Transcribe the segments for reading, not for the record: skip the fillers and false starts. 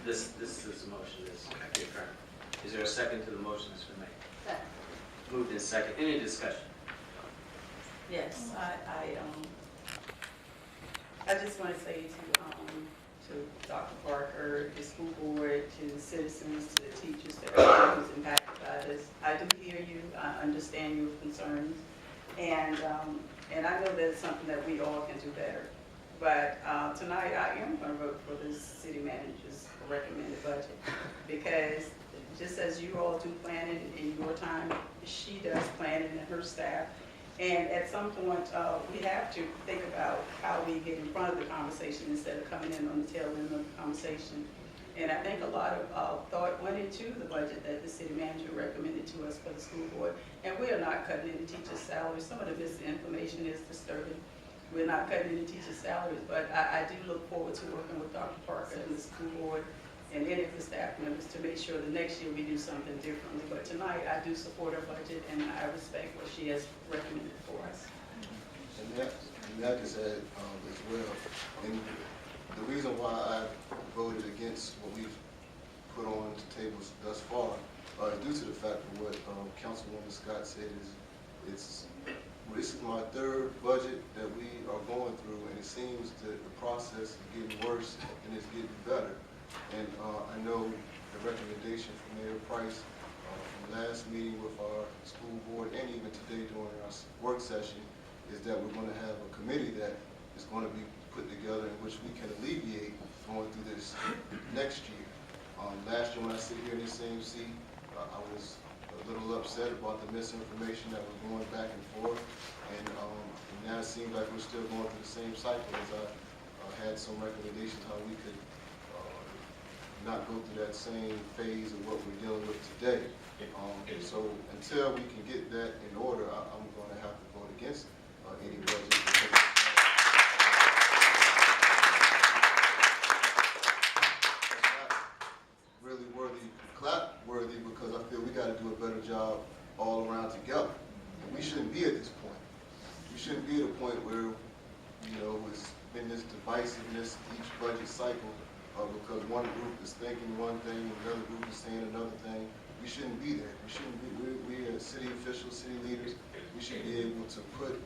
This is the motion, this is the current. Is there a second to the motion that's been made? Second. Moved in second. Any discussion? Yes, I just want to say to Dr. Parker, the school board, to the citizens, to the teachers, to everyone who's impacted by this. I do hear you, I understand your concerns, and I know that's something that we all can do better. But tonight, I am going to vote for this city manager's recommended budget, because just as you all do planning in your time, she does planning and her staff. And at some point, we have to think about how we get in front of the conversation instead of coming in on the tail end of the conversation. And I think a lot of thought went into the budget that the city manager recommended to us for the school board. And we are not cutting any teachers' salaries. Some of the misinformation is disturbing. We're not cutting any teachers' salaries, but I do look forward to working with Dr. Parker and the school board and any of the staff members to make sure that next year we do something differently. But tonight, I do support her budget, and I respect what she has recommended for us. And that is as well. And the reason why I voted against what we've put on the tables thus far is due to the fact of what Councilwoman Scott said is this is my third budget that we are going through, and it seems that the process is getting worse and it's getting better. And I know the recommendation from Mayor Price from last meeting with our school board and even today during our work session is that we're going to have a committee that is going to be put together in which we can alleviate going through this next year. Last year when I sit here in the same seat, I was a little upset about the misinformation that was going back and forth, and now it seems like we're still going through the same cycle as I had some recommendations how we could not go through that same phase of what we're dealing with today. So until we can get that in order, I'm going to have to vote against any budget. Because it's not really clap worthy, because I feel we got to do a better job all around together. And we shouldn't be at this point. We shouldn't be at a point where, it's been this divisiveness each budget cycle. Because one group is thinking one thing, another group is saying another thing. We shouldn't be there. We shouldn't be. We as city officials, city leaders, we should be able to put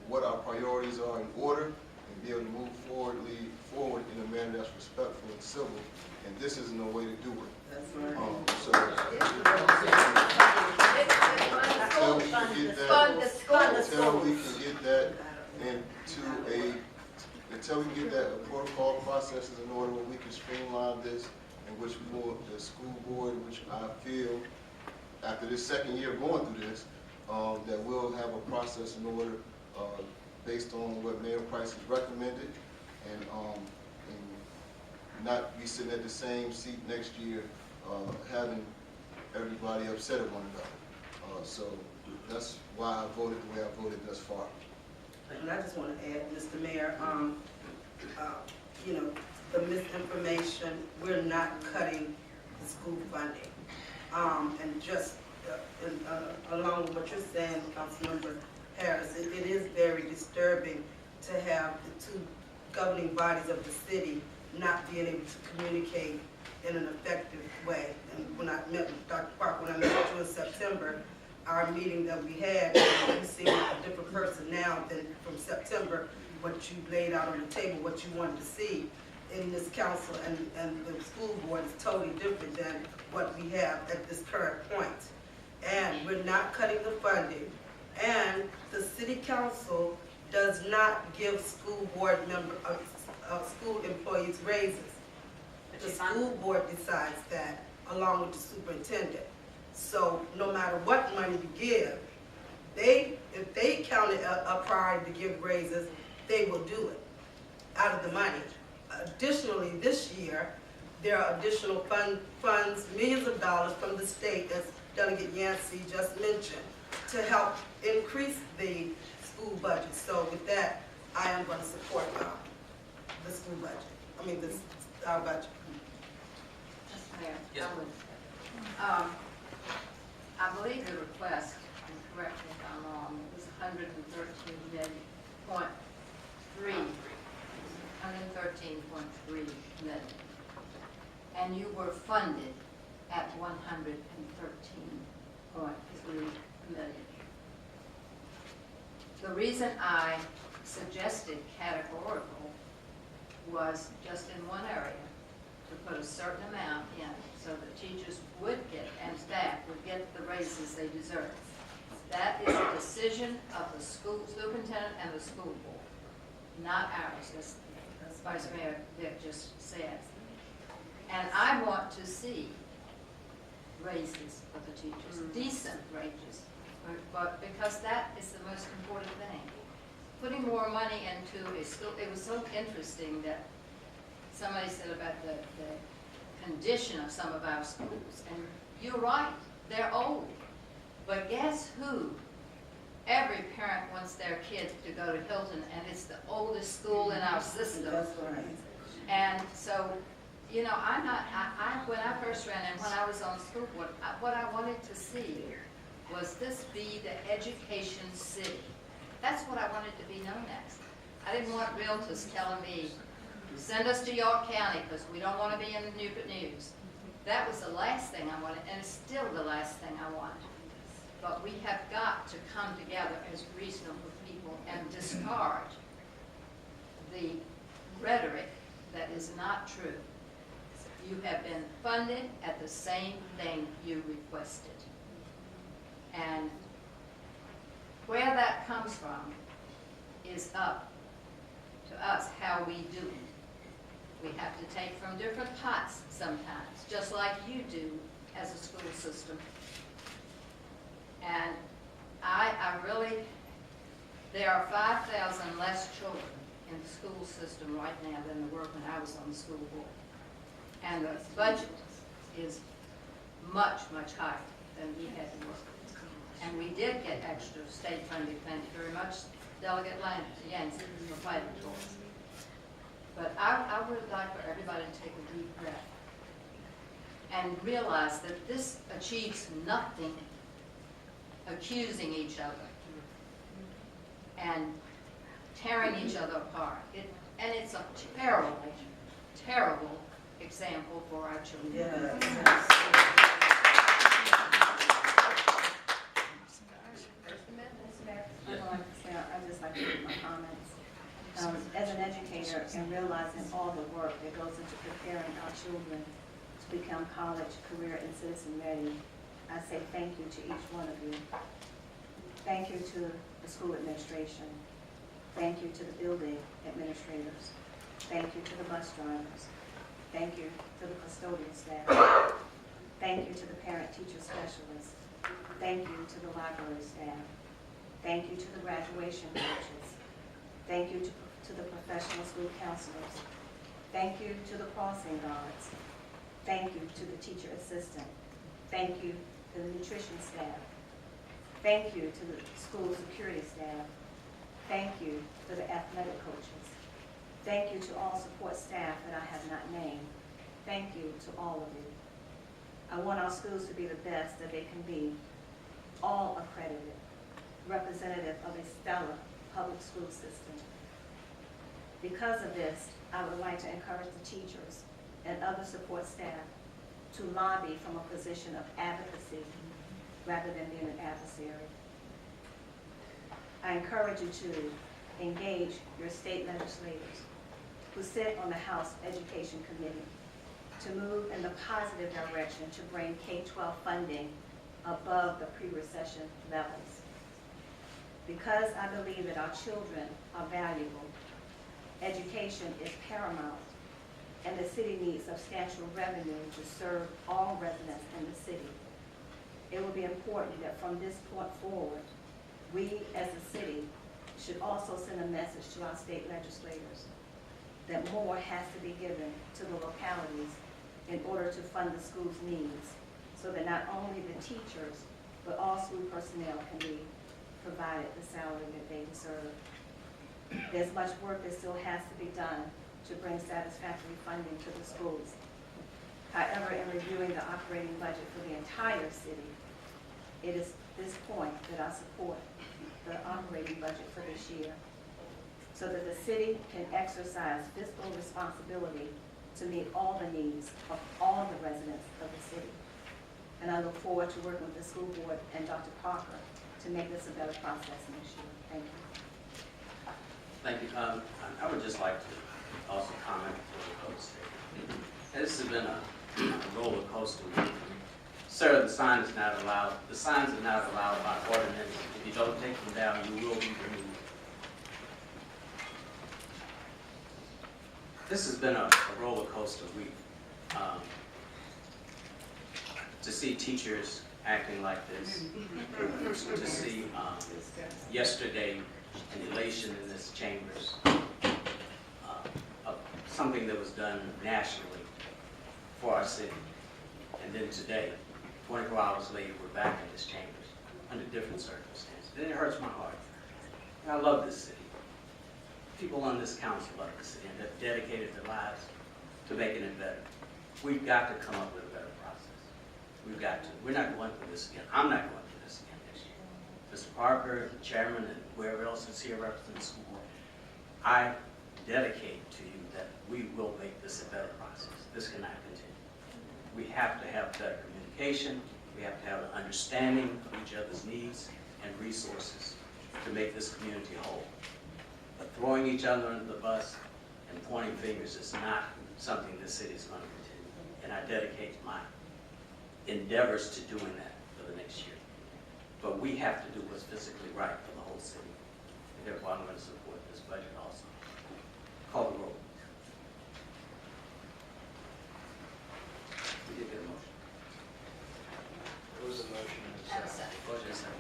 what our priorities are in order and be able to move forward in a manner that's respectful and civil. And this isn't a way to do it. That's right. Until we can get that into until we get that protocol processes in order where we can streamline this, in which we will, the school board, which I feel, after this second year going through this, that we'll have a process in order based on what Mayor Price has recommended, and not be sitting at the same seat next year having everybody upset at one another. So that's why I voted the way I voted thus far. And I just want to add, Mr. Mayor, the misinformation, we're not cutting the school funding. And just along with what you're saying, Councilmember Harris, it is very disturbing to have the two governing bodies of the city not being able to communicate in an effective way. And when I met with Dr. Park, when I met with you in September, our meeting that we had, you seem like a different person now than from September, what you laid out on the table, what you wanted to see in this council and the school board is totally different than what we have at this current point. And we're not cutting the funding, and the city council does not give school board school employees raises. The school board decides that along with the superintendent. So no matter what money you give, if they count it a priority to give raises, they will do it out of the money. Additionally, this year, there are additional funds, millions of dollars from the state, as Delegate Yancey just mentioned, to help increase the school budget. So with that, I am going to support the school budget. Our budget. Yes. I believe the request, and correct me if I'm wrong, it was 113.3. 113.3 million. And you were funded at 113.3 million. The reason I suggested categorical was just in one area, to put a certain amount in so that teachers would get, and staff would get the raises they deserve. That is a decision of the school superintendent and the school board, not ours, as Vice Mayor Vick just said. And I want to see raises for the teachers, decent wages, but because that is the most important thing. Putting more money into a school, it was so interesting that somebody said about the condition of some of our schools, and you're right, they're old. But guess who? Every parent wants their kids to go to Hilton, and it's the oldest school in our system. That's right. And so, you know, when I first ran and when I was on school board, what I wanted to see was this be the education city. That's what I wanted to be known as. I didn't want realtors telling me, send us to York County because we don't want to be in the Newport News. That was the last thing I wanted, and it's still the last thing I want. But we have got to come together as reasonable people and discard the rhetoric that is not true. You have been funded at the same thing you requested. And where that comes from is up to us, how we do it. We have to take from different pots sometimes, just like you do as a school system. And I really, there are 5,000 less children in the school system right now than there were when I was on the school board. And the budget is much, much higher than we had to work. And we did get extra state funding, thank you very much, Delegate Yancey, for fighting for us. But I would like for everybody to take a deep breath and realize that this achieves nothing accusing each other and tearing each other apart. And it's a terrible, terrible example for our children. Yes. I'd just like to make my comments. As an educator and realizing all the work that goes into preparing our children to become college, career, and citizen ready, I say thank you to each one of you. Thank you to the school administration. Thank you to the building administrators. Thank you to the bus drivers. Thank you to the custodial staff. Thank you to the parent-teacher specialists. Thank you to the library staff. Thank you to the graduation coaches. Thank you to the professional school counselors. Thank you to the crossing guards. Thank you to the teacher assistant. Thank you to the nutrition staff. Thank you to the school security staff. Thank you to the athletic coaches. Thank you to all support staff that I have not named. Thank you to all of you. I want our schools to be the best that they can be, all accredited, representative of a stellar public school system. Because of this, I would like to encourage the teachers and other support staff to lobby from a position of advocacy rather than being an adversary. I encourage you to engage your state legislators who sit on the House Education Committee to move in the positive direction to bring K-12 funding above the pre-recession levels. Because I believe that our children are valuable, education is paramount, and the city needs substantial revenue to serve all residents in the city. It will be important that from this point forward, we as a city should also send a message to our state legislators that more has to be given to the localities in order to fund the school's needs, so that not only the teachers, but all school personnel can be provided the salary that they deserve. There's much work that still has to be done to bring satisfactory funding to the schools. However, in reviewing the operating budget for the entire city, it is this point that I support the operating budget for this year. so that the city can exercise fiscal responsibility to meet all the needs of all the residents of the city. And I look forward to working with the school board and Dr. Parker to make this a better process next year. Thank you. Thank you. I would just like to also comment before we close statement. This has been a roller coaster week. Sir, the signs are not allowed by ordinance. If you don't take them down, you will be removed. This has been a roller coaster week. To see teachers acting like this, to see yesterday an elation in this chambers, of something that was done nationally for our city. And then today, 24 hours later, we're back in this chambers under different circumstances. And it hurts my heart. And I love this city. People on this council love this city and have dedicated their lives to making it better. We've got to come up with a better process. We've got to. We're not going through this again. I'm not going through this again next year. Mr. Parker, the chairman, and whoever else is here representing the school board, I dedicate to you that we will make this a better process. This cannot continue. We have to have better communication. We have to have an understanding of each other's needs and resources to make this community whole. But throwing each other under the bus and pointing fingers is not something this city is going to continue. And I dedicate my endeavors to doing that for the next year. But we have to do what's physically right for the whole city. And therefore, I'm going to support this budget also. Call the roll. We did get a motion. There was a motion and a Have a second. second. Motion is second.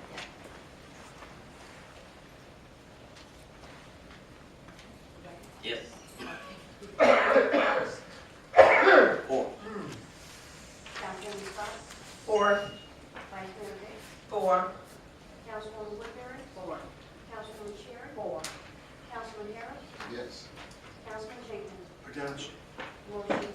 Yes. 4. Councilwoman Scott? 4. Vice Mayor Hicks? 4. Councilwoman Woodbury? 4. Councilwoman Sherrill? 4. Councilman Harris? Yes. Councilman Jenkins? Against. Motion